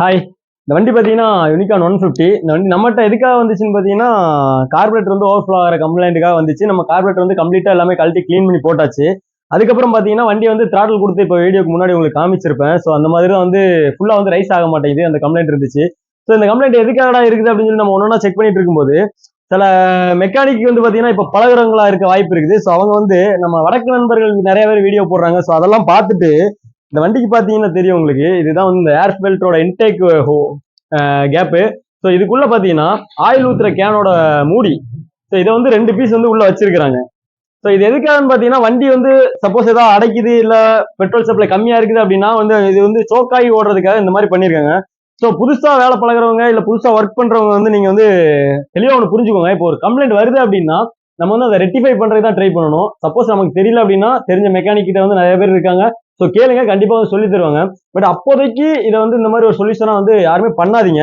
Hi. இந்த வண்டி பார்த்தீங்கன்னா யூனிகான் 150. இந்த வண்டி நம்மகிட்ட எதுக்காக வந்துச்சுன்னு பார்த்தீங்கன்னா, கார்பரேட்டர் வந்து ஓவர்ஃப்ளோ ஆகிற கம்ப்ளைண்ட்டுக்காக வந்துச்சு. நம்ம கார்பரேட்டர் வந்து கம்ப்ளீட்டா எல்லாமே கழட்டி கிளீன் பண்ணி போட்டாச்சு. அதுக்கப்புறம் பார்த்தீங்கன்னா, வண்டி வந்து த்ராட்டில் குடுத்து இப்போ வீடியோக்கு முன்னாடி உங்களுக்கு காமிச்சிருப்பேன். ஸோ அந்த மாதிரி தான் வந்து ஃபுல்லா வந்து ரைஸ் ஆக மாட்டேங்குது. அந்த கம்ப்ளைண்ட் இருந்துச்சு. ஸோ இந்த கம்ப்ளைண்ட் எதுக்காகடா இருக்குது அப்படின்னு சொல்லி நம்ம ஒண்ணு ஒண்ணா செக் பண்ணிட்டு இருக்கும்போது, சில மெக்கானிக் வந்து பார்த்தீங்கன்னா, இப்போ பழகுறவங்களா இருக்க வாய்ப்பு இருக்குது. ஸோ அவங்க வந்து நம்ம வடக்கு நண்பர்கள் நெறைய பேர் வீடியோ போடுறாங்க. ஸோ அதெல்லாம் பார்த்துட்டு, இந்த வண்டிக்கு பார்த்தீங்கன்னா தெரியும் உங்களுக்கு. இதுதான் வந்து இந்த ஏர் பெல்ட்டோட இன்டேக் கேப்பு. ஸோ இதுக்குள்ள பார்த்தீங்கன்னா, ஆயில் ஊத்துற கேனோட மூடி. ஸோ இதை வந்து 2 பீஸ் வந்து உள்ள வச்சிருக்கிறாங்க. ஸோ இது எதுக்காகன்னு பார்த்தீங்கன்னா, வண்டி வந்து சப்போஸ் ஏதாவது அடைக்குது, இல்ல பெட்ரோல் சப்ளை கம்மியா இருக்குது அப்படின்னா வந்து இது வந்து சோக்காகி ஓடுறதுக்காக இந்த மாதிரி பண்ணியிருக்காங்க. ஸோ புதுசா வேலை பழகுறவங்க, இல்ல புதுசா ஒர்க் பண்றவங்க வந்து நீங்க வந்து தெளிவா ஒண்ணு புரிஞ்சுக்கோங்க. இப்போ ஒரு கம்ப்ளைண்ட் வருது அப்படின்னா, நம்ம வந்து அதை ரெக்டிஃபை பண்றதுக்கு தான் ட்ரை பண்ணணும். சப்போஸ் நமக்கு தெரியல அப்படின்னா, தெரிஞ்ச மெக்கானிக் கிட்ட வந்து நிறைய பேர் இருக்காங்க. ஸோ கேளுங்க, கண்டிப்பா வந்து சொல்லி தருவாங்க. பட் அப்போதைக்கு இதை வந்து இந்த மாதிரி ஒரு சொல்யூஷனா வந்து யாருமே பண்ணாதீங்க.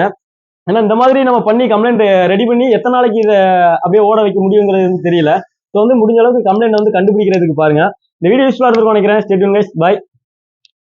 ஏன்னா இந்த மாதிரி நம்ம பண்ணி கம்ப்ளைண்ட் ரெடி பண்ணி எத்தனை நாளைக்கு இதை அப்படியே ஓட வைக்க முடியுங்கிறது வந்து தெரியல. ஸோ வந்து முடிஞ்ச அளவுக்கு கம்ப்ளைண்ட் வந்து கண்டுபிடிக்கிறதுக்கு பாருங்க. இந்த வீடியோ யூஸ்ஃபுல்லா இருக்கும் நினைக்கிறேன். Stay tune guys. பை.